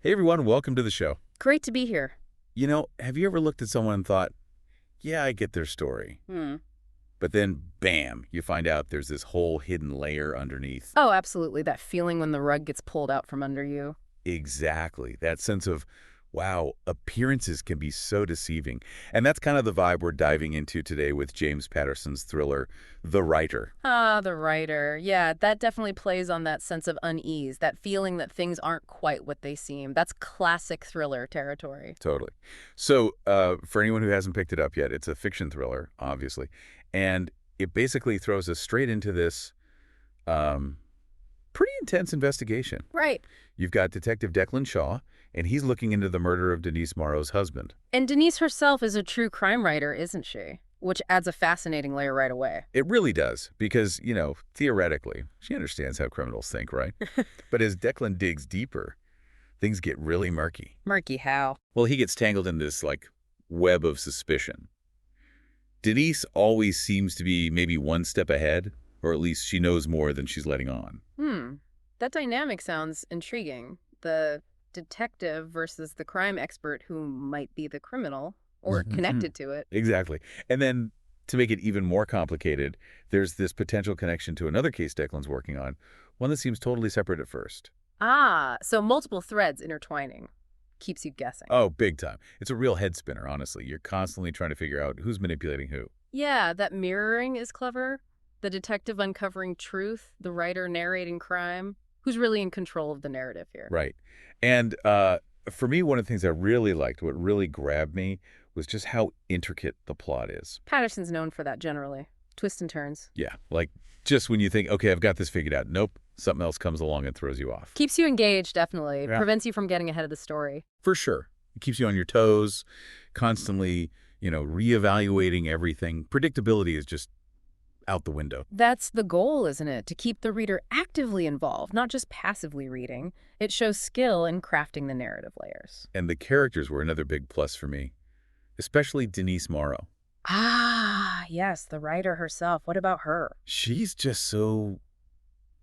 Hey everyone, welcome to the show. Great to be here. Have you ever looked at someone and thought, yeah, I get their story. Hmm. But then, bam, you find out there's this whole hidden layer underneath. Oh, absolutely. That feeling when the rug gets pulled out from under you. Exactly. That sense of, wow, appearances can be so deceiving. And that's kind of the vibe we're diving into today with James Patterson's thriller, The Writer. Ah, the writer. Yeah, that definitely plays on that sense of unease, that feeling that things aren't quite what they seem. That's classic thriller territory. Totally. So, for anyone who hasn't picked it up yet, it's a fiction thriller, obviously. And it basically throws us straight into this um, pretty intense investigation. Right. You've got Detective Declan Shaw, and he's looking into the murder of Denise Morrow's husband. And Denise herself is a true crime writer, isn't she? Which adds a fascinating layer right away. It really does, because, theoretically, she understands how criminals think, right? But as Declan digs deeper, things get really murky. Murky how? Well, he gets tangled in this, web of suspicion. Denise always seems to be maybe one step ahead, or at least she knows more than she's letting on. That dynamic sounds intriguing. The detective versus the crime expert who might be the criminal or connected to it. Exactly. And then, to make it even more complicated, there's this potential connection to another case Declan's working on, one that seems totally separate at first. Ah, so multiple threads intertwining. Keeps you guessing. Oh, big time. It's a real head spinner, honestly. You're constantly trying to figure out who's manipulating who. Yeah, that mirroring is clever. The detective uncovering truth, the writer narrating crime. Who's really in control of the narrative here? Right. And for me, one of the things I really liked, what really grabbed me, was just how intricate the plot is. Patterson's known for that generally. Twists and turns. Yeah, just when you think, okay, I've got this figured out. Nope, something else comes along and throws you off. Keeps you engaged, definitely. Yeah. Prevents you from getting ahead of the story. For sure. It keeps you on your toes, constantly, reevaluating everything. Predictability is just out the window. That's the goal, isn't it? To keep the reader actively involved, not just passively reading. It shows skill in crafting the narrative layers. And the characters were another big plus for me, especially Denise Morrow. Ah, yes, the writer herself. What about her? She's just so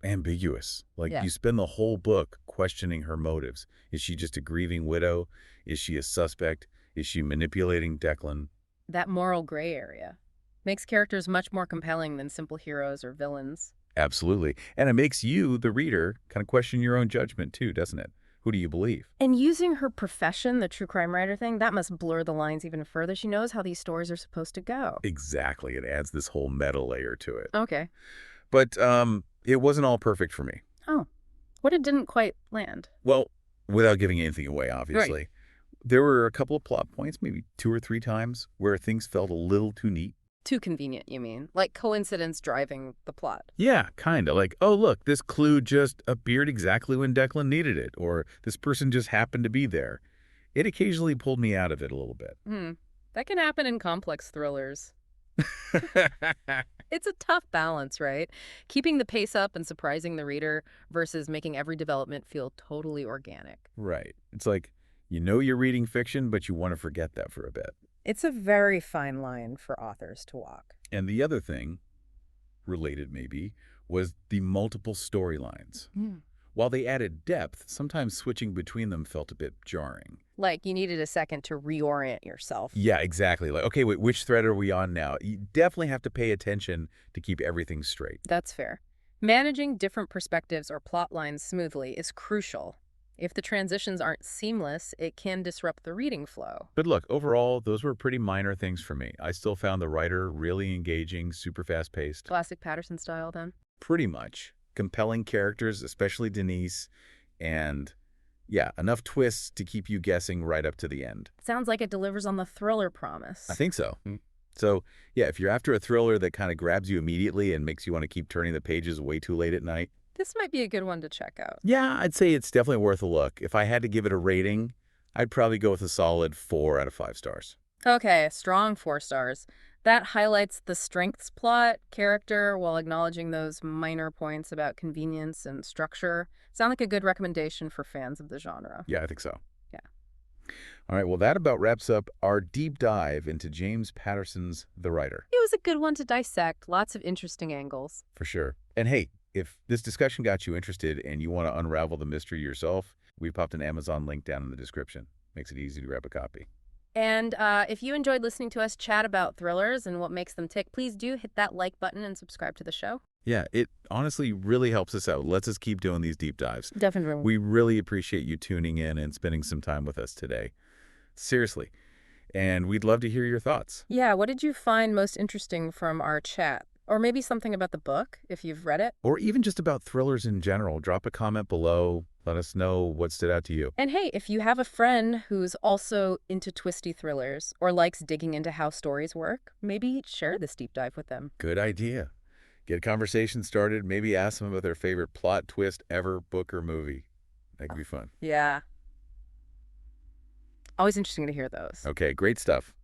ambiguous. Yeah. You spend the whole book questioning her motives. Is she just a grieving widow? Is she a suspect? Is she manipulating Declan? That moral gray area makes characters much more compelling than simple heroes or villains. Absolutely. And it makes you, the reader, kind of question your own judgment too, doesn't it? Who do you believe? And using her profession, the true crime writer thing, that must blur the lines even further. She knows how these stories are supposed to go. Exactly. It adds this whole meta layer to it. Okay. But it wasn't all perfect for me. Oh, what it didn't quite land? Well, without giving anything away, obviously. Right. There were a couple of plot points, maybe 2 or 3 times, where things felt a little too neat. Too convenient, you mean? Like coincidence driving the plot. Yeah, kind of. Oh, look, this clue just appeared exactly when Declan needed it, or this person just happened to be there. It occasionally pulled me out of it a little bit. That can happen in complex thrillers. It's a tough balance, right? Keeping the pace up and surprising the reader versus making every development feel totally organic. Right. It's like, you're reading fiction, but you want to forget that for a bit. It's a very fine line for authors to walk. And the other thing, related maybe, was the multiple storylines. While they added depth, sometimes switching between them felt a bit jarring. Like you needed a second to reorient yourself. Yeah, exactly. Okay, wait, which thread are we on now? You definitely have to pay attention to keep everything straight. That's fair. Managing different perspectives or plot lines smoothly is crucial. If the transitions aren't seamless, it can disrupt the reading flow. But look, overall, those were pretty minor things for me. I still found the writer really engaging, super fast-paced. Classic Patterson style, then? Pretty much. Compelling characters, especially Denise, and yeah, enough twists to keep you guessing right up to the end. Sounds like it delivers on the thriller promise. I think so. So, yeah, if you're after a thriller that kind of grabs you immediately and makes you want to keep turning the pages way too late at night, This might be a good one to check out. yeah, I'd say it's definitely worth a look. If I had to give it a rating, I'd probably go with a solid 4 out of 5 stars. Okay, a strong 4 stars. That highlights the strengths plot, character, while acknowledging those minor points about convenience and structure. Sound like a good recommendation for fans of the genre. Yeah, I think so. Yeah. All right, well, that about wraps up our deep dive into James Patterson's The Writer. It was a good one to dissect. Lots of interesting angles. For sure. And hey, if this discussion got you interested and you want to unravel the mystery yourself, We popped an Amazon link down in the description. Makes it easy to grab a copy. And if you enjoyed listening to us chat about thrillers and what makes them tick, please do hit that like button and subscribe to the show. Yeah, it honestly really helps us out. Lets us keep doing these deep dives. Definitely. We really appreciate you tuning in and spending some time with us today. Seriously. And we'd love to hear your thoughts. Yeah, what did you find most interesting from our chat? Or maybe something about the book, if you've read it. Or even just about thrillers in general. Drop a comment below. Let us know what stood out to you. And hey, if you have a friend who's also into twisty thrillers or likes digging into how stories work, maybe share this deep dive with them. Good idea. Get a conversation started. Maybe ask them about their favorite plot twist ever, book, or movie. That could be fun. Yeah. Always interesting to hear those. Okay, great stuff.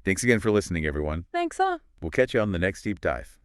Thanks again for listening, everyone. Thanks, We'll catch you on the next deep dive.